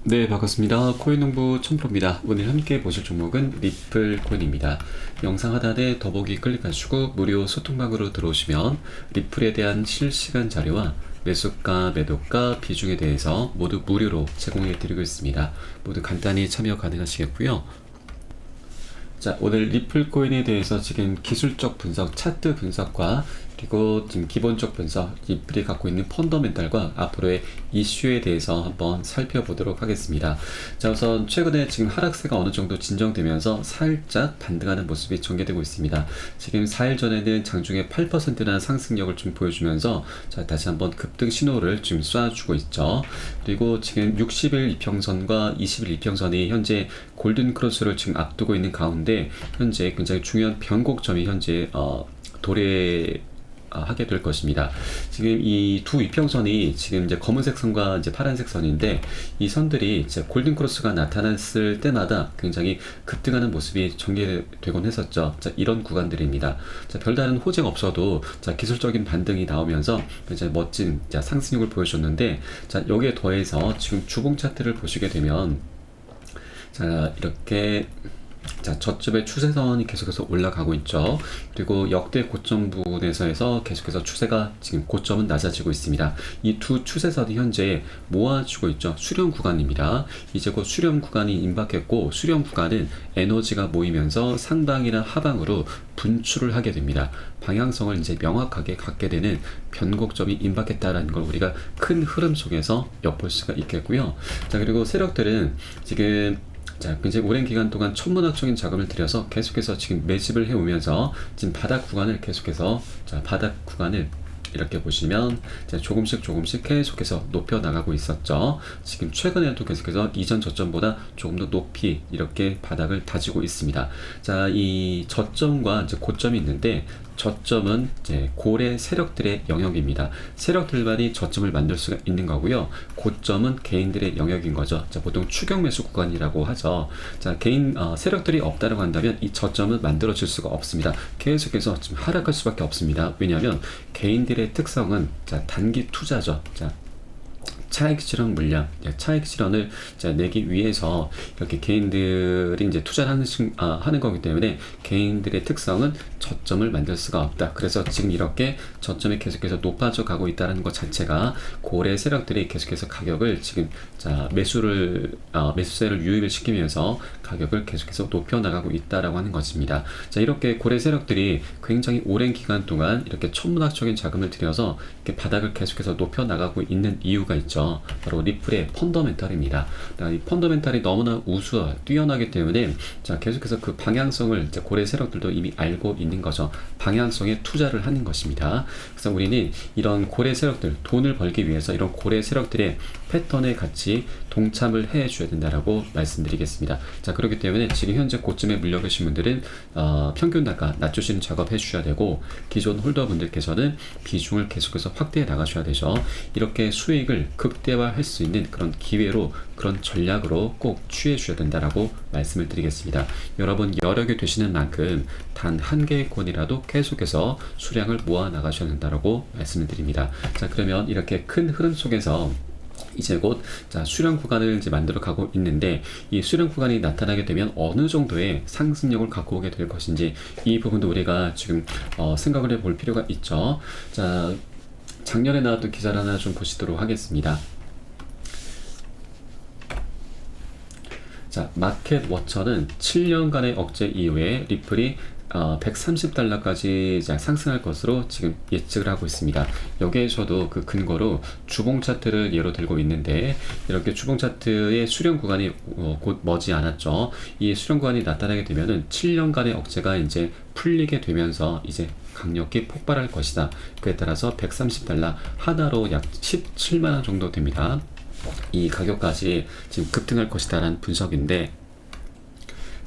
네, 반갑습니다. 코인농부 천프로입니다. 오늘 함께 보실 종목은 리플 코인입니다. 영상 하단에 더보기 클릭하시고 무료 소통방으로 들어오시면 리플에 대한 실시간 자료와 매수가, 매도가, 비중에 대해서 모두 무료로 제공해 드리고 있습니다. 모두 간단히 참여 가능하시겠고요. 자, 오늘 리플 코인에 대해서 지금 기술적 분석, 차트 분석과 그리고 지금 기본적 분석, 리플이 갖고 있는 펀더멘탈과 앞으로의 이슈에 대해서 한번 살펴보도록 하겠습니다. 자, 우선 최근에 지금 하락세가 어느 정도 진정되면서 살짝 반등하는 모습이 전개되고 있습니다. 지금 4일 전에는 장중에 8%나 상승력을 좀 보여주면서 자, 다시 한번 급등 신호를 좀 쏴주고 있죠. 그리고 지금 60일 이평선과 20일 이평선이 현재 골든 크로스를 지금 앞두고 있는 가운데 현재 굉장히 중요한 변곡점이 현재 하게 될 것입니다. 지금 이 두 이평선이 지금 이제 검은색 선과 이제 파란색 선인데 이 선들이 이제 골든 크로스가 나타났을 때마다 굉장히 급등하는 모습이 전개되곤 했었죠. 자, 이런 구간들입니다. 자, 별다른 호재가 없어도 자, 기술적인 반등이 나오면서 굉장히 멋진 자, 상승력을 보여줬는데 자, 여기에 더해서 지금 주봉 차트를 보시게 되면 자, 이렇게 자, 저점의 추세선이 계속해서 올라가고 있죠. 그리고 역대 고점 부분에서 계속해서 추세가 지금 고점은 낮아지고 있습니다. 이 두 추세선이 현재 모아주고 있죠. 수렴 구간입니다. 이제 곧 수렴 구간이 임박했고 수렴 구간은 에너지가 모이면서 상방이나 하방으로 분출을 하게 됩니다. 방향성을 이제 명확하게 갖게 되는 변곡점이 임박했다라는 걸 우리가 큰 흐름 속에서 엿볼 수가 있겠고요. 자, 그리고 세력들은 지금 자, 굉장히 오랜 기간 동안 천문학적인 작업을 들여서 계속해서 지금 매집을 해오면서 지금 바닥 구간을 계속해서 자, 바닥 구간을 이렇게 보시면 조금씩 계속해서 높여 나가고 있었죠. 지금 최근에도 계속해서 이전 저점보다 조금 더 높이 이렇게 바닥을 다지고 있습니다. 자, 이 저점과 이제 고점이 있는데 저점은 이제 고래 세력들의 영역입니다. 세력들만이 저점을 만들 수가 있는 거고요. 고점은 개인들의 영역인 거죠. 자, 보통 추격 매수 구간이라고 하죠. 자, 세력들이 없다라고 한다면 이 저점은 만들어질 수가 없습니다. 계속해서 지금 하락할 수밖에 없습니다. 왜냐하면 개인들의 특성은 자, 단기 투자죠. 자, 차익 실현 물량, 차익 실현을 내기 위해서 이렇게 개인들이 이제 투자를 하는 거기 때문에 개인들의 특성은 저점을 만들 수가 없다. 그래서 지금 이렇게 저점이 계속해서 높아져 가고 있다는 것 자체가 고래 세력들이 계속해서 가격을 지금 매수세를 유입을 시키면서 가격을 계속해서 높여 나가고 있다라고 하는 것입니다. 자, 이렇게 고래 세력들이 굉장히 오랜 기간 동안 이렇게 천문학적인 자금을 들여서 이렇게 바닥을 계속해서 높여 나가고 있는 이유가 있죠. 바로 리플의 펀더멘탈입니다. 이 펀더멘탈이 너무나 뛰어나기 때문에 자, 계속해서 그 방향성을 이제 고래 세력들도 이미 알고 있는 거죠. 방향성에 투자를 하는 것입니다. 그래서 우리는 이런 고래 세력들, 돈을 벌기 위해서 이런 고래 세력들의 패턴에 같이 동참을 해줘야 된다라고 말씀드리겠습니다. 자, 그렇기 때문에 지금 현재 고점에 물려 계신 분들은 평균 단가 낮추시는 작업 해주셔야 되고 기존 홀더분들께서는 비중을 계속해서 확대해 나가셔야 되죠. 이렇게 수익을 극대화할 수 있는 그런 기회로 그런 전략으로 꼭 취해 주셔야 된다라고 말씀을 드리겠습니다. 여러분 여력이 되시는 만큼 단 한 개의 권이라도 계속해서 수량을 모아 나가셔야 된다라고 말씀을 드립니다. 자, 그러면 이렇게 큰 흐름 속에서 이제 곧 수렴 구간을 이제 만들어 가고 있는데 이 수렴 구간이 나타나게 되면 어느 정도의 상승력을 갖고 오게 될 것인지 이 부분도 우리가 지금 생각을 해볼 필요가 있죠. 자, 작년에 나왔던 기사를 하나 좀 보시도록 하겠습니다. 자, 마켓 워처는 7년간의 억제 이후에 리플이 130달러까지 상승할 것으로 지금 예측을 하고 있습니다. 여기에서도 그 근거로 주봉 차트를 예로 들고 있는데 이렇게 주봉 차트의 수렴 구간이 곧 머지 않았죠. 이 수렴 구간이 나타나게 되면은 7년간의 억제가 이제 풀리게 되면서 이제 강력히 폭발할 것이다. 그에 따라서 130달러 하나로 약 17만원 정도 됩니다. 이 가격까지 지금 급등할 것이다라는 분석인데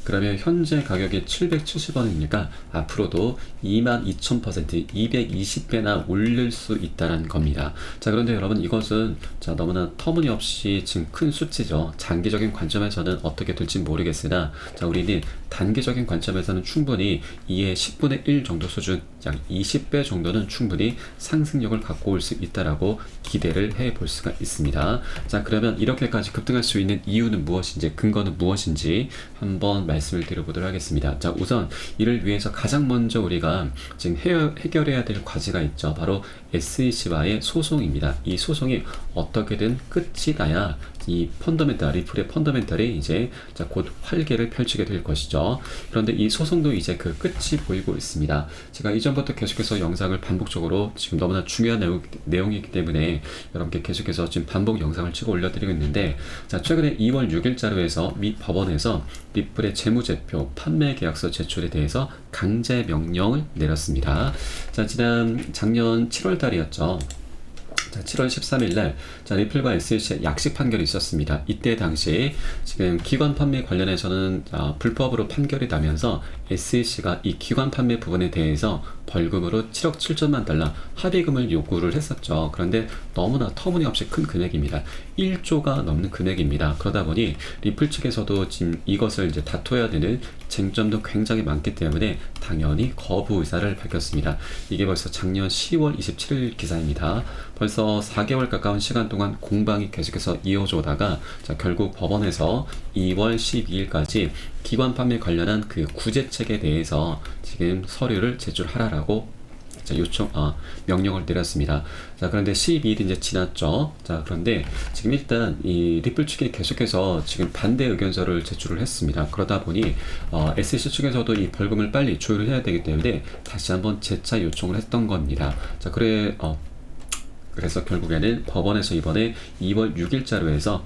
그러면 현재 가격이 770원이니까 앞으로도 22,000%, 220배나 올릴 수 있다는 겁니다. 자, 그런데 여러분 이것은 자, 너무나 터무니없이 지금 큰 수치죠. 장기적인 관점에서는 어떻게 될지 모르겠으나 자, 우리는 단기적인 관점에서는 충분히 이의 10분의 1 정도 수준, 약 20배 정도는 충분히 상승력을 갖고 올 수 있다라고 기대를 해볼 수가 있습니다. 자, 그러면 이렇게까지 급등할 수 있는 이유는 무엇인지, 근거는 무엇인지 한번 말씀을 드려보도록 하겠습니다. 자, 우선 이를 위해서 가장 먼저 우리가 지금 해결해야 될 과제가 있죠. 바로 SEC와의 소송입니다. 이 소송이 어떻게든 끝이 나야 이 펀더멘탈, 리플의 펀더멘탈이 이제 자, 곧 활개를 펼치게 될 것이죠. 그런데 이 소송도 이제 그 끝이 보이고 있습니다. 제가 이전부터 계속해서 영상을 반복적으로 지금 너무나 중요한 내용이기 때문에 여러분께 계속해서 지금 반복 영상을 찍어 올려드리고 있는데 자, 최근에 2월 6일자로 해서 미 법원에서 리플의 재무제표, 판매 계약서 제출에 대해서 강제 명령을 내렸습니다. 자, 작년 7월 달이었죠. 자, 7월 13일 날 자, 리플과 SEC의 약식 판결이 있었습니다. 이때 당시 지금 기관 판매 관련해서는 불법으로 판결이 나면서 SEC가 이 기관 판매 부분에 대해서 벌금으로 7억 7천만 달러 합의금을 요구를 했었죠. 그런데 너무나 터무니없이 큰 금액입니다. 1조가 넘는 금액입니다. 그러다 보니 리플 측에서도 지금 이것을 이제 다퉈야 되는 쟁점도 굉장히 많기 때문에 당연히 거부 의사를 밝혔습니다. 이게 벌써 작년 10월 27일 기사입니다. 벌써 4개월 가까운 시간 동안 공방이 계속해서 이어져 오다가 자, 결국 법원에서 2월 12일까지 기관 판매 관련한 그 구제책에 대해서 지금 서류를 제출하라라고 자, 명령을 내렸습니다. 자, 그런데 12일이 이제 지났죠. 자, 그런데 지금 일단 이 리플 측이 계속해서 지금 반대 의견서를 제출을 했습니다. 그러다 보니 SEC 측에서도 이 벌금을 빨리 조율을 해야 되기 때문에 다시 한번 재차 요청을 했던 겁니다. 자, 그래서 결국에는 법원에서 이번에 2월 6일자로 해서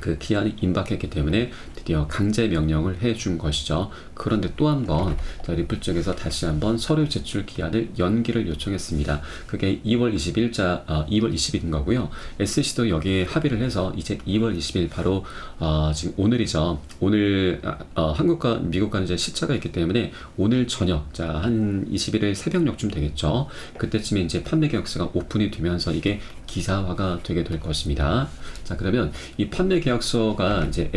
그 기한이 임박했기 때문에 드디어 강제 명령을 해준 것이죠. 그런데 또 한 번 리플 쪽에서 다시 한번 서류 제출 기한을 연기를 요청했습니다. 그게 2월 20일인 거고요. SEC도 여기에 합의를 해서 이제 2월 20일 바로 지금 오늘이죠. 오늘 한국과 미국과는 이제 시차가 있기 때문에 오늘 저녁 한 21일 새벽녘쯤 되겠죠. 그때쯤에 이제 판매 계약서가 오픈이 되면서 이게 기사화가 되게 될 것입니다. 자, 그러면 이 판매 계약서가 이제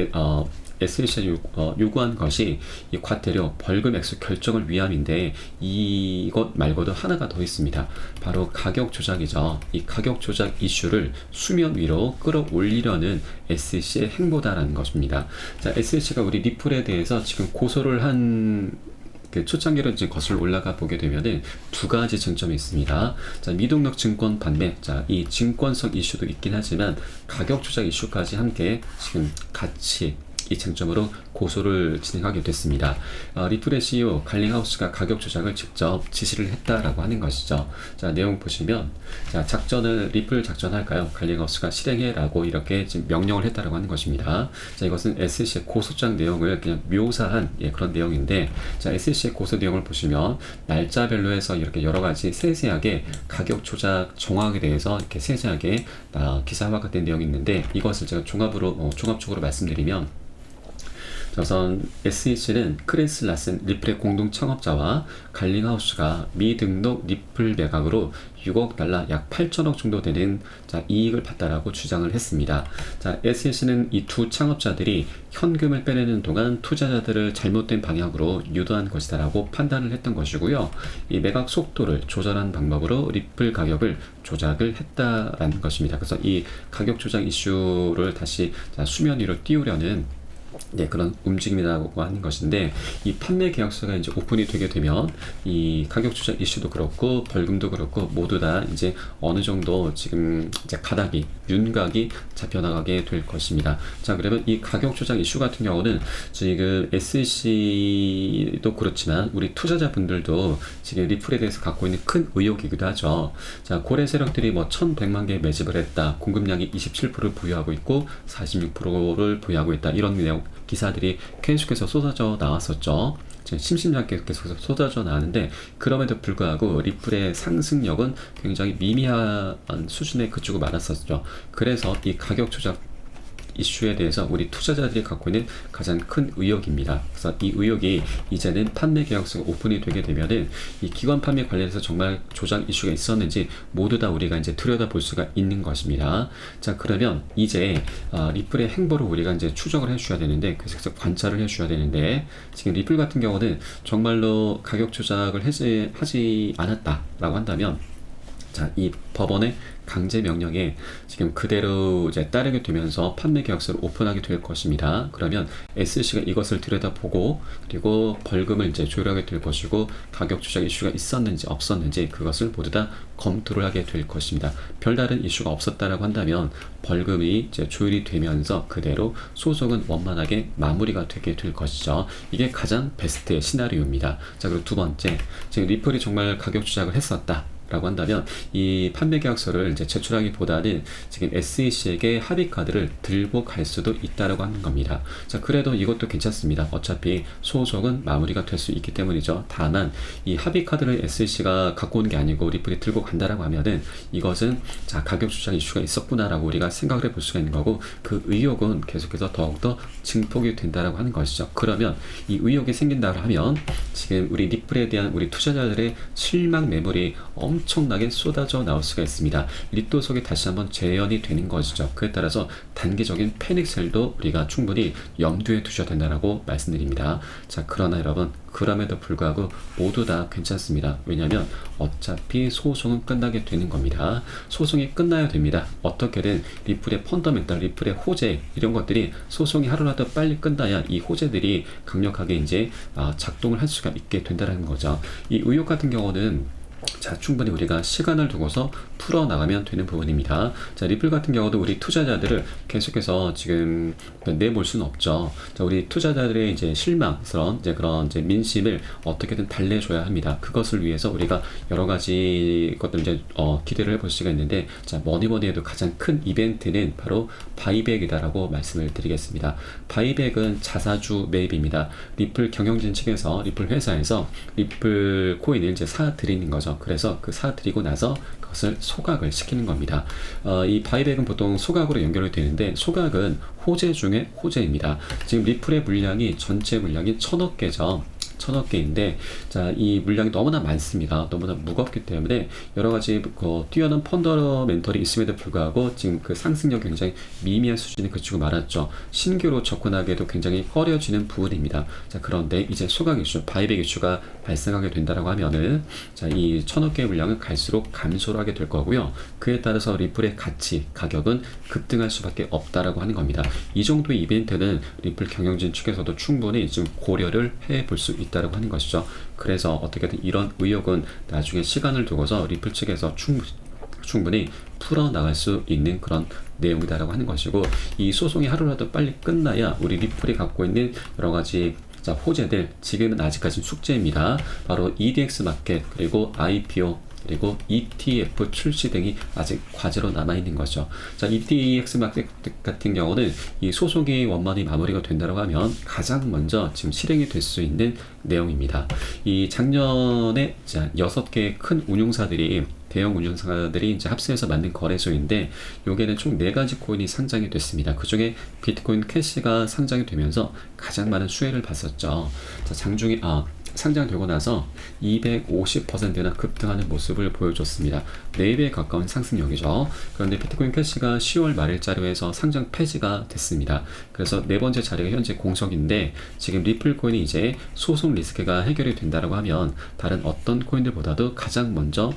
SEC가 요구한 것이 이 과태료 벌금 액수 결정을 위함인데 이것 말고도 하나가 더 있습니다. 바로 가격 조작이죠. 이 가격 조작 이슈를 수면 위로 끌어올리려는 SEC의 행보다라는 것입니다. 자, SEC가 우리 리플에 대해서 지금 고소를 한 그 초창기로 이제 거슬러 올라가 보게 되면은 두 가지 쟁점이 있습니다. 자, 미등록 증권 판매, 자, 이 증권성 이슈도 있긴 하지만 가격 조작 이슈까지 함께 지금 같이 이 쟁점으로 고소를 진행하게 됐습니다. 리플의 CEO 갈링하우스가 가격 조작을 직접 지시를 했다라고 하는 것이죠. 자, 내용 보시면 자, 리플 작전할까요? 갈링하우스가 실행해라고 이렇게 지금 명령을 했다라고 하는 것입니다. 자, 이것은 SEC의 고소장 내용을 그냥 묘사한 그런 내용인데 자, SEC의 고소 내용을 보시면 날짜별로 해서 이렇게 여러 가지 세세하게 가격 조작 정황에 대해서 이렇게 세세하게 기사화가 된 내용이 있는데 이것을 제가 종합적으로 말씀드리면 우선 SEC는 크리스 라센 리플의 공동 창업자와 갈링하우스가 미등록 리플 매각으로 6억 달러 약 8천억 정도 되는 이익을 봤다라고 주장을 했습니다. 자, SEC는 이 두 창업자들이 현금을 빼내는 동안 투자자들을 잘못된 방향으로 유도한 것이다라고 판단을 했던 것이고요. 이 매각 속도를 조절한 방법으로 리플 가격을 조작을 했다라는 것입니다. 그래서 이 가격 조작 이슈를 다시 수면 위로 띄우려는 그런 움직임이라고 하는 것인데 이 판매 계약서가 이제 오픈이 되게 되면 이 가격 조작 이슈도 그렇고 벌금도 그렇고 모두 다 이제 어느 정도 지금 이제 윤곽이 잡혀나가게 될 것입니다. 자, 그러면 이 가격 조작 이슈 같은 경우는 지금 SEC도 그렇지만 우리 투자자분들도 지금 리플에 대해서 갖고 있는 큰 의혹이기도 하죠. 자, 고래 세력들이 1,100만 개 매집을 했다. 공급량이 27%를 보유하고 있고 46%를 보유하고 있다. 이런 내용 기사들이 계속해서 쏟아져 나왔었죠. 심심찮게 계속 쏟아져 나왔는데 그럼에도 불구하고 리플의 상승력은 굉장히 미미한 수준에 그치고 말았었죠. 그래서 이 가격 조작 이슈에 대해서 우리 투자자들이 갖고 있는 가장 큰 의혹입니다. 그래서 이 의혹이 이제는 판매 계약서가 오픈이 되게 되면은 이 기관 판매 관련해서 정말 조작 이슈가 있었는지 모두 다 우리가 이제 들여다볼 수가 있는 것입니다. 자, 그러면 이제 리플의 행보를 우리가 이제 추적을 해줘야 되는데, 그래서 관찰을 해줘야 되는데, 지금 리플 같은 경우는 정말로 가격 조작을 하지 않았다라고 한다면, 자, 이 법원의 강제 명령에 지금 그대로 이제 따르게 되면서 판매 계약서를 오픈하게 될 것입니다. 그러면 SC가 이것을 들여다보고 그리고 벌금을 이제 조율하게 될 것이고, 가격 조작 이슈가 있었는지 없었는지 그것을 모두 다 검토를 하게 될 것입니다. 별다른 이슈가 없었다라고 한다면 벌금이 이제 조율이 되면서 그대로 소송은 원만하게 마무리가 되게 될 것이죠. 이게 가장 베스트의 시나리오입니다. 자, 그리고 두 번째, 지금 리플이 정말 가격 조작을 했었다 라고 한다면 이 판매 계약서를 이제 제출하기보다는 지금 SEC에게 합의 카드를 들고 갈 수도 있다라고 하는 겁니다. 자, 그래도 이것도 괜찮습니다. 어차피 소송은 마무리가 될 수 있기 때문이죠. 다만 이 합의 카드를 SEC가 갖고 오는 게 아니고 리플이 들고 간다라고 하면은 이것은 자, 가격 조작 이슈가 있었구나라고 우리가 생각을 해볼 수가 있는 거고, 그 의혹은 계속해서 더욱더 증폭이 된다라고 하는 것이죠. 그러면 이 의혹이 생긴다고 하면 지금 우리 리플에 대한 우리 투자자들의 실망 매물이 엄청나게 쏟아져 나올 수가 있습니다. 리또석이 다시 한번 재현이 되는 것이죠. 그에 따라서 단기적인 패닉셀도 우리가 충분히 염두에 두셔야 된다고 말씀드립니다. 자, 그러나 여러분, 그럼에도 불구하고 모두 다 괜찮습니다. 왜냐하면 어차피 소송은 끝나게 되는 겁니다. 소송이 끝나야 됩니다. 어떻게든 리플의 펀더멘탈, 리플의 호재 이런 것들이 소송이 하루라도 빨리 끝나야 이 호재들이 강력하게 이제 작동을 할 수가 있게 된다는 거죠. 이 의혹 같은 경우는 자, 충분히 우리가 시간을 두고서 풀어나가면 되는 부분입니다. 자, 리플 같은 경우도 우리 투자자들을 계속해서 지금 내몰 수는 없죠. 자, 우리 투자자들의 이제 실망스러운 그런 이제 민심을 어떻게든 달래줘야 합니다. 그것을 위해서 우리가 여러 가지 것들 이제 기대를 해볼 수가 있는데, 자, 뭐니 해도 가장 큰 이벤트는 바로 바이백이다라고 말씀을 드리겠습니다. 바이백은 자사주 매입입니다. 리플 경영진 측에서 리플 회사에서 리플 코인을 이제 사들이는 거죠. 그래서 그 사들이고 나서 그것을 소각을 시키는 겁니다. 이 바이백은 보통 소각으로 연결이 되는데, 소각은 호재 중에 호재입니다. 지금 리플의 물량이 전체 물량이 1000억 개죠. 1000억 개인데, 자, 이 물량이 너무나 많습니다. 너무나 무겁기 때문에 여러 가지 뛰어난 펀더멘털이 있음에도 불구하고 지금 그 상승력 굉장히 미미한 수준에 그치고 말았죠. 신규로 접근하기에도 굉장히 꺼려지는 부분입니다. 자, 그런데 이제 소각 이슈, 바이백 이슈가 발생하게 된다라고 하면은, 자, 이 1000억 개의 물량은 갈수록 감소를 하게 될 거고요. 그에 따라서 리플의 가치, 가격은 급등할 수밖에 없다라고 하는 겁니다. 이 정도의 이벤트는 리플 경영진 측에서도 충분히 지금 고려를 해볼 수 있다라고 하는 것이죠. 그래서 어떻게든 이런 의혹은 나중에 시간을 두고서 리플 측에서 충분히 풀어나갈 수 있는 그런 내용이다라고 하는 것이고, 이 소송이 하루라도 빨리 끝나야 우리 리플이 갖고 있는 여러 가지 자, 호재들, 지금은 아직까지는 숙제입니다. 바로 EDX 마켓, 그리고 IPO, 그리고 ETF 출시 등이 아직 과제로 남아있는 거죠. 자, EDX 마켓 같은 경우는 이 소송이 원만히 마무리가 된다고 하면 가장 먼저 지금 실행이 될 수 있는 내용입니다. 이 작년에 자, 6개의 큰 운용사들이 대형 운용사들이 이제 합세해서 만든 거래소인데, 여기에는 총 4가지 코인이 상장이 됐습니다. 그 중에 비트코인 캐시가 상장이 되면서 가장 많은 수혜를 봤었죠. 자, 장중에 상장되고 나서 250%나 급등하는 모습을 보여줬습니다. 4배에 가까운 상승력이죠. 그런데 비트코인 캐시가 10월 말일자로 해서 상장 폐지가 됐습니다. 그래서 4번째 자리가 현재 공석인데, 지금 리플 코인이 이제 소송 리스크가 해결이 된다고 하면 다른 어떤 코인들보다도 가장 먼저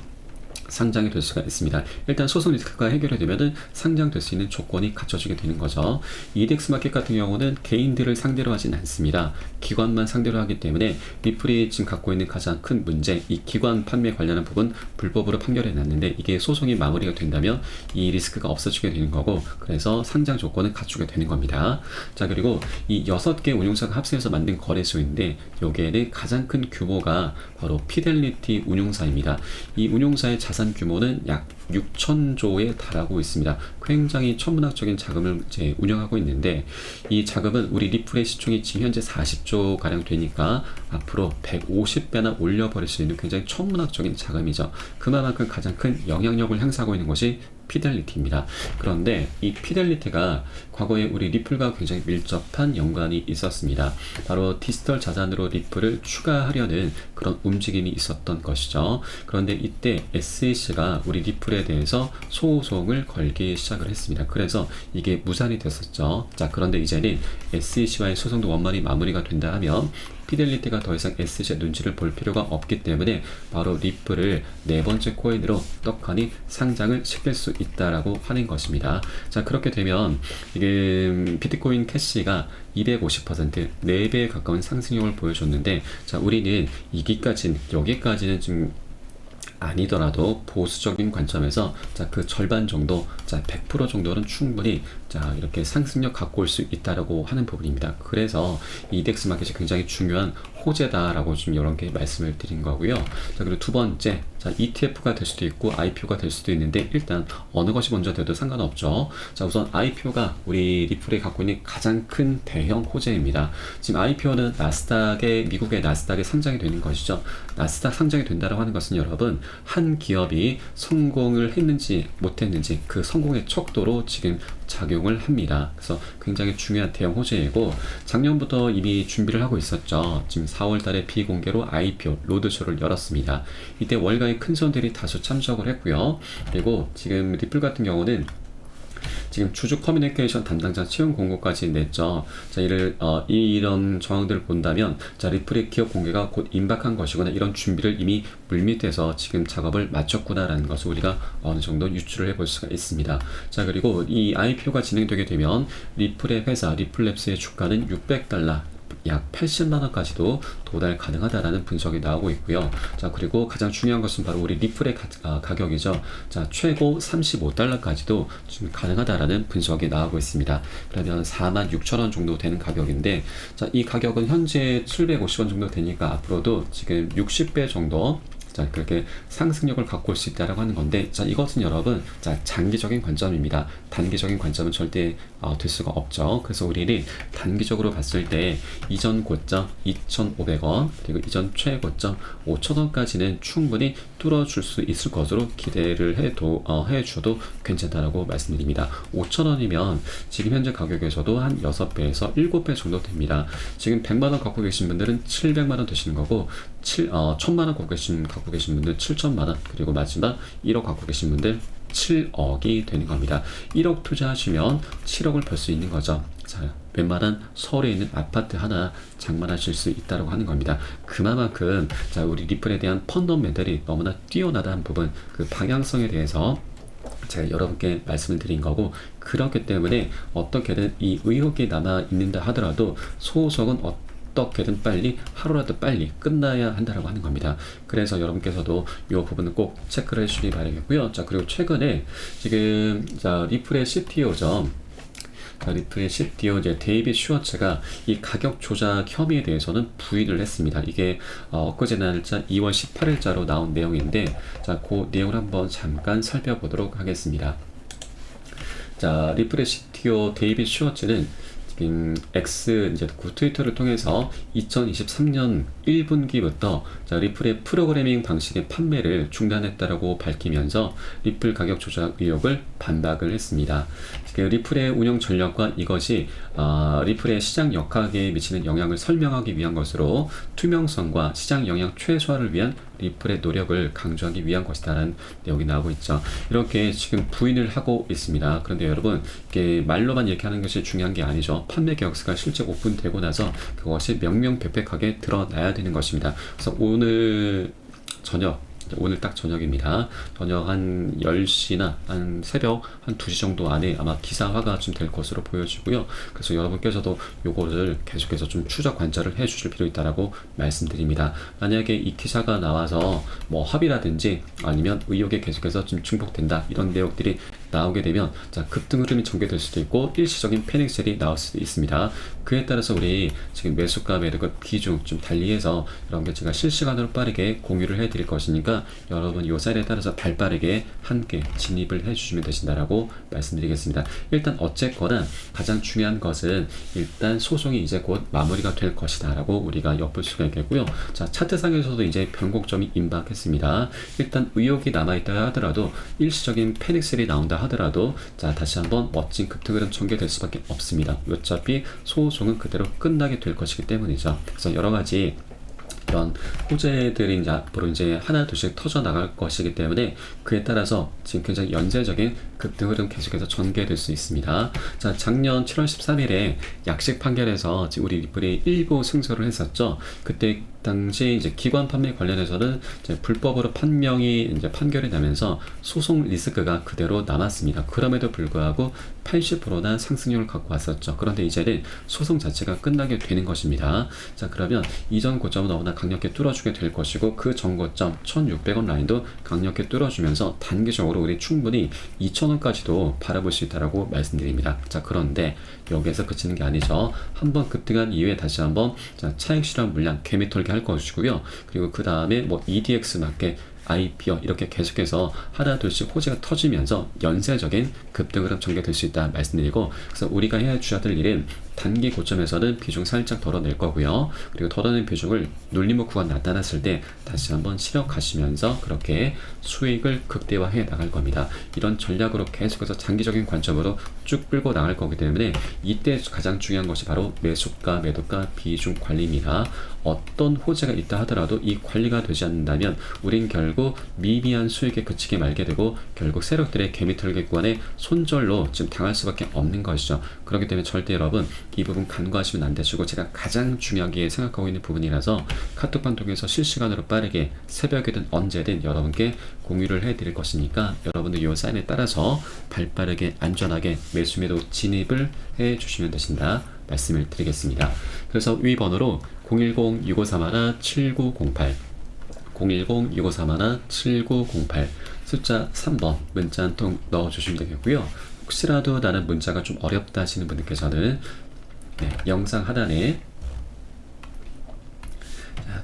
상장이 될 수가 있습니다. 일단 소송 리스크가 해결이 되면은 상장될 수 있는 조건이 갖춰지게 되는 거죠. EDX 마켓 같은 경우는 개인들을 상대로 하진 않습니다. 기관만 상대로 하기 때문에 리플이 지금 갖고 있는 가장 큰 문제, 이 기관 판매 관련한 부분 불법으로 판결해 놨는데, 이게 소송이 마무리가 된다면 이 리스크가 없어지게 되는 거고, 그래서 상장 조건을 갖추게 되는 겁니다. 자, 그리고 이 6개 운용사가 합세해서 만든 거래소인데, 여기에는 가장 큰 규모가 바로 피델리티 운용사입니다. 이 운용사의 자산 규모는 약 6천조에 달하고 있습니다. 굉장히 천문학적인 자금을 이제 운영하고 있는데, 이 자금은 우리 리플의 시총이 지금 현재 40조 가량 되니까 앞으로 150배나 올려버릴 수 있는 굉장히 천문학적인 자금이죠. 그만큼 가장 큰 영향력을 행사하고 있는 것이 피델리티입니다. 그런데 이 피델리티가 과거에 우리 리플과 굉장히 밀접한 연관이 있었습니다. 바로 디지털 자산으로 리플을 추가하려는 그런 움직임이 있었던 것이죠. 그런데 이때 SEC가 우리 리플에 대해서 소송을 걸기 시작을 했습니다. 그래서 이게 무산이 됐었죠. 자, 그런데 이제는 SEC와의 소송도 원만히 마무리가 된다 하면 피델리티가 더 이상 SEC의 눈치를 볼 필요가 없기 때문에 바로 리플을 네 번째 코인으로 떡하니 상장을 시킬 수 있다라고 하는 것입니다. 자, 그렇게 되면 지금 비트코인 캐시가 250%, 4배에 가까운 상승력을 보여줬는데, 자, 우리는 여기까지는 좀 아니더라도 보수적인 관점에서 자, 그 절반 정도, 자, 100% 정도는 충분히 자, 이렇게 상승력 갖고 올 수 있다라고 하는 부분입니다. 그래서 이덱스 마켓이 굉장히 중요한 호재다라고 좀 여러 개 말씀을 드린 거고요. 자, 그리고 두 번째, 자, ETF가 될 수도 있고 IPO가 될 수도 있는데 일단 어느 것이 먼저 돼도 상관없죠. 자, 우선 IPO가 우리 리플이 갖고 있는 가장 큰 대형 호재입니다. 지금 IPO는 미국의 나스닥에 상장이 되는 것이죠. 나스닥 상장이 된다라고 하는 것은 여러분, 한 기업이 성공을 했는지 못했는지 그 성공의 척도로 지금 작용을 합니다. 그래서 굉장히 중요한 대형 호재이고, 작년부터 이미 준비를 하고 있었죠. 지금 4월 달에 비공개로 IPO 로드쇼를 열었습니다. 이때 월가의 큰 손들이 다수 참석을 했고요. 그리고 지금 리플 같은 경우는 지금 주주 커뮤니케이션 담당자 채용 공고까지 냈죠. 자, 이런 정황들을 본다면, 자, 리플의 기업 공개가 곧 임박한 것이거나 이런 준비를 이미 물밑에서 지금 작업을 마쳤구나라는 것을 우리가 어느 정도 유추를 해볼 수가 있습니다. 자, 그리고 이 IPO가 진행되게 되면 리플의 회사 리플랩스의 주가는 $600, 약 80만원까지도 도달 가능하다라는 분석이 나오고 있고요. 자, 그리고 가장 중요한 것은 바로 우리 리플의 가격이죠. 자, 최고 $35까지도 지금 가능하다라는 분석이 나오고 있습니다. 그러면 46,000원 정도 되는 가격인데, 자, 이 가격은 현재 750원 정도 되니까 앞으로도 지금 60배 정도, 자, 그렇게 상승력을 갖고 올 수 있다라고 하는 건데, 자, 이것은 여러분, 자, 장기적인 관점입니다. 단기적인 관점은 절대 될 수가 없죠. 그래서 우리는 단기적으로 봤을 때 이전 고점 2,500원, 그리고 이전 최고점 5,000원까지는 충분히 뚫어줄 수 있을 것으로 기대를 해줘도 괜찮다라고 말씀드립니다. 5,000원이면 지금 현재 가격에서도 한 6배에서 7배 정도 됩니다. 지금 100만원 갖고 계신 분들은 700만원 되시는 거고, 1,000만원 갖고 계신 분들 7천만원, 그리고 마지막 1억 갖고 계신 분들 7억이 되는 겁니다. 1억 투자하시면 7억을 벌 수 있는 거죠. 자, 웬만한 서울에 있는 아파트 하나 장만하실 수 있다고 하는 겁니다. 그만큼 자, 우리 리플에 대한 펀더멘털이 너무나 뛰어나다는 부분, 그 방향성에 대해서 제가 여러분께 말씀을 드린 거고, 그렇기 때문에 어떻게든 이 의혹이 남아 있는다 하더라도 소속은 어떻게든 빨리, 하루라도 빨리 끝나야 한다라고 하는 겁니다. 그래서 여러분께서도 이 부분은 꼭 체크를 해주시기 바라겠고요. 자, 그리고 최근에 지금 자, 리플의 CTO죠. 리플의 CTO 이제 데이빗 슈워츠가 이 가격 조작 혐의에 대해서는 부인을 했습니다. 이게 엊그제 날짜 2월 18일자로 나온 내용인데, 자, 그 내용을 한번 잠깐 살펴보도록 하겠습니다. 자, 리플의 CTO 데이빗 슈워츠는 지금 이제 트위터를 통해서 2023년 1분기부터 자, 리플의 프로그래밍 방식의 판매를 중단했다라고 밝히면서 리플 가격 조작 의혹을 반박을 했습니다. 지금 리플의 운영 전략과 이것이 리플의 시장 역학에 미치는 영향을 설명하기 위한 것으로 투명성과 시장 영향 최소화를 위한 리플의 노력을 강조하기 위한 것이다라는 내용이 나오고 있죠. 이렇게 지금 부인을 하고 있습니다. 그런데 여러분, 이게 말로만 이렇게 하는 것이 중요한 게 아니죠. 판매 계약서가 실제 오픈되고 나서 그것이 명명백백하게 드러나야 되는 것입니다. 그래서 오늘 딱 저녁입니다. 저녁 한 10시나 한 새벽 한 2시 정도 안에 아마 기사화가 좀 될 것으로 보여지고요. 그래서 여러분께서도 요거를 계속해서 좀 추적 관찰을 해 주실 필요 있다라고 말씀드립니다. 만약에 이 기사가 나와서 뭐 합의라든지 아니면 의혹에 계속해서 좀 증폭된다, 이런 내용들이 나오게 되면 자, 급등 흐름이 전개될 수도 있고 일시적인 패닉셀이 나올 수도 있습니다. 그에 따라서 우리 지금 매수가 매도가 비중 좀 달리해서 이런 게 제가 실시간으로 빠르게 공유를 해 드릴 것이니까 여러분 요 사이트에 따라서 발빠르게 함께 진입을 해 주시면 되신다라고 말씀드리겠습니다. 일단 어쨌거나 가장 중요한 것은 일단 소송이 이제 곧 마무리가 될 것이다 라고 우리가 엿볼 수가 있겠고요. 자, 차트상에서도 이제 변곡점이 임박했습니다. 일단 의혹이 남아있다 하더라도 일시적인 패닉셀이 나온다 하더라도 자 다시 한번 멋진 급등 흐름 전개될 수밖에 없습니다. 어차피 소송은 그대로 끝나게 될 것이기 때문이죠. 그래서 여러 가지 이런 호재들이 이제 앞으로 이제 하나 둘씩 터져 나갈 것이기 때문에 그에 따라서 지금 굉장히 연쇄적인 급등 흐름 계속해서 전개될 수 있습니다. 자, 작년 7월 13일에 약식 판결에서 지금 우리 리플이 일부 승소를 했었죠. 그때 당시 이제 기관 판매 관련해서는 이제 불법으로 판명이 이제 판결이 나면서 소송 리스크가 그대로 남았습니다. 그럼에도 불구하고 80%나 상승률을 갖고 왔었죠. 그런데 이제는 소송 자체가 끝나게 되는 것입니다. 자, 그러면 이전 고점은 너무나 강력히 뚫어주게 될 것이고 그 전 고점 1,600원 라인도 강력히 뚫어주면서 단기적으로 우리 충분히 2,000원까지도 바라볼 수 있다라고 말씀드립니다. 자, 그런데 여기에서 그치는 게 아니죠. 한번 급등한 이후에 다시 한번 자, 차익 실현 물량 개미 털기 할 것이고요. 그리고 그 다음에 뭐 EDX 맞게 IPO 이렇게 계속해서 하나 둘씩 호재가 터지면서 연쇄적인 급등 흐름 전개될 수 있다 말씀드리고, 그래서 우리가 해야 될 일은 단기 고점에서는 비중 살짝 덜어낼 거고요. 그리고 덜어낸 비중을 눌림목 구간 나타났을 때 다시 한번 실현하시면서 그렇게 수익을 극대화해 나갈 겁니다. 이런 전략으로 계속해서 장기적인 관점으로 쭉 끌고 나갈 거기 때문에 이때 가장 중요한 것이 바로 매수가, 매도가, 비중 관리입니다. 어떤 호재가 있다 하더라도 이 관리가 되지 않는다면 우린 결국 미미한 수익에 그치게 말게 되고 결국 세력들의 개미털기 구간에 손절로 지금 당할 수밖에 없는 것이죠. 그렇기 때문에 절대 여러분 이 부분 간과하시면 안 되시고, 제가 가장 중요하게 생각하고 있는 부분이라서 카톡방 통해서 실시간으로 빠르게 새벽이든 언제든 여러분께 공유를 해드릴 것이니까 여러분들 이 사인에 따라서 발빠르게 안전하게 매수 매도 진입을 해주시면 되신다 말씀을 드리겠습니다. 그래서 위 번호로 010-6531-7908 010-6531-7908 숫자 3번 문자 한 통 넣어주시면 되겠고요. 혹시라도 나는 문자가 좀 어렵다 하시는 분들께서는 영상 하단에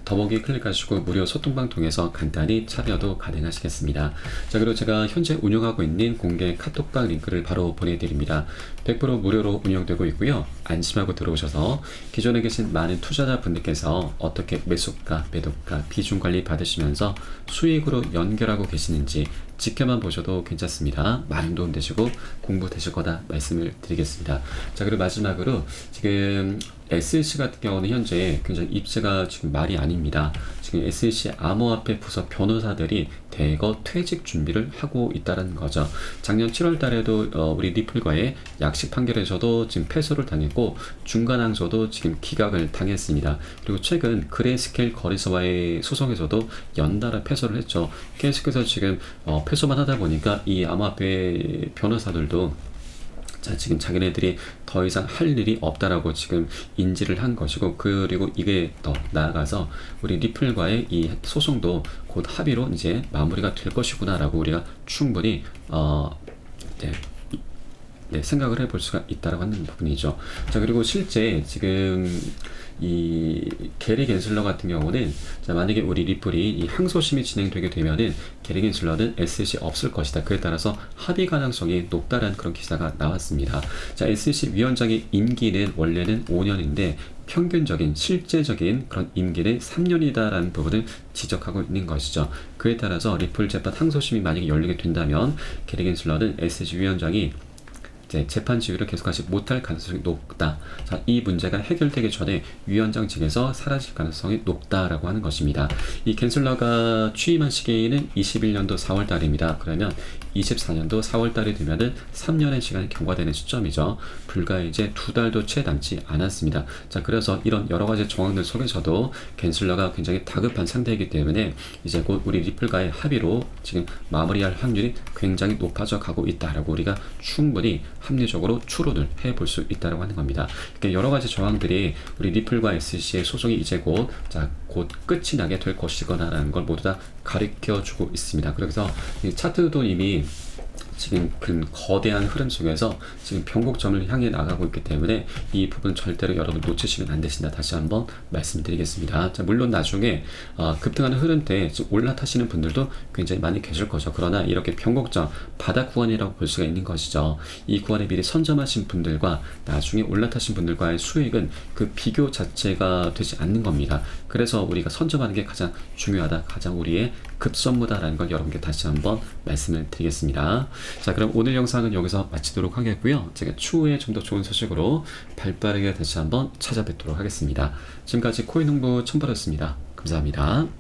더보기 클릭하시고 무료 소통방 통해서 간단히 참여도 가능하시겠습니다. 자, 그리고 제가 현재 운영하고 있는 공개 카톡방 링크를 바로 보내드립니다. 100% 무료로 운영되고 있고요. 안심하고 들어오셔서 기존에 계신 많은 투자자분들께서 어떻게 매수가, 매도가, 비중 관리 받으시면서 수익으로 연결하고 계시는지 지켜만 보셔도 괜찮습니다. 많은 도움 되시고 공부 되실 거다 말씀을 드리겠습니다. 자, 그리고 마지막으로 지금 SLC 같은 경우는 현재 굉장히 입지가 지금 말이 아닙니다. 지금 SLC 암호화폐 부서 변호사들이 대거 퇴직 준비를 하고 있다는 거죠. 작년 7월 달에도 우리 리플과의 약식 판결에서도 지금 패소를 당했고 중간 항소도 지금 기각을 당했습니다. 그리고 최근 그레이스케일 거래소와의 소송에서도 연달아 패소를 했죠. 계속해서 지금 패소만 하다 보니까 이 암호화폐 변호사들도 자, 지금 자기네들이 더 이상 할 일이 없다라고 지금 인지를 한 것이고, 그리고 이게 더 나아가서 우리 리플과의 이 소송도 곧 합의로 이제 마무리가 될 것이구나라고 우리가 충분히 생각을 해볼 수가 있다라고 하는 부분이죠. 자, 그리고 실제 지금 이 게리 겐슬러 같은 경우는 자, 만약에 우리 리플이 이 항소심이 진행되게 되면은 게리 겐슬러는 SEC 없을 것이다. 그에 따라서 합의 가능성이 높다라는 그런 기사가 나왔습니다. 자, SEC 위원장의 임기는 원래는 5년인데 평균적인 실제적인 그런 임기는 3년이다라는 부분을 지적하고 있는 것이죠. 그에 따라서 리플 재판 항소심이 만약에 열리게 된다면 게리 겐슬러는 SEC 위원장이 재판 지휘를 계속하지 못할 가능성이 높다. 자, 이 문제가 해결되기 전에 위원장 직에서 사라질 가능성이 높다라고 하는 것입니다. 이 겐슬러가 취임한 시기는 21년도 4월 달입니다. 그러면 24년도 4월 달이 되면은 3년의 시간이 경과되는 시점이죠. 불과 이제 2달도 채 남지 않았습니다. 자, 그래서 이런 여러 가지 정황들 속에서도 겐슬러가 굉장히 다급한 상태이기 때문에 이제 곧 우리 리플과의 합의로 지금 마무리할 확률이 굉장히 높아져 가고 있다라고 우리가 충분히 합리적으로 추론을 해볼 수 있다고 하는 겁니다. 그러니까 여러 가지 정황들이 우리 리플과 SEC의 소송이 이제 곧 끝이 나게 될 것이거나라는 걸 모두 다 가르쳐주고 있습니다. 그래서 이 차트도 이미 지금 그 거대한 흐름 속에서 지금 변곡점을 향해 나가고 있기 때문에 이 부분 절대로 여러분 놓치시면 안 되신다. 다시 한번 말씀드리겠습니다. 자, 물론 나중에 급등하는 흐름 때 올라타시는 분들도 굉장히 많이 계실 거죠. 그러나 이렇게 변곡점, 바닥 구간이라고 볼 수가 있는 것이죠. 이 구간에 미리 선점하신 분들과 나중에 올라타신 분들과의 수익은 그 비교 자체가 되지 않는 겁니다. 그래서 우리가 선점하는 게 가장 중요하다. 가장 우리의 급선무다라는 걸 여러분께 다시 한번 말씀을 드리겠습니다. 자, 그럼 오늘 영상은 여기서 마치도록 하겠고요. 제가 추후에 좀 더 좋은 소식으로 발빠르게 다시 한번 찾아뵙도록 하겠습니다. 지금까지 코인홍보 첨벌이었습니다. 감사합니다.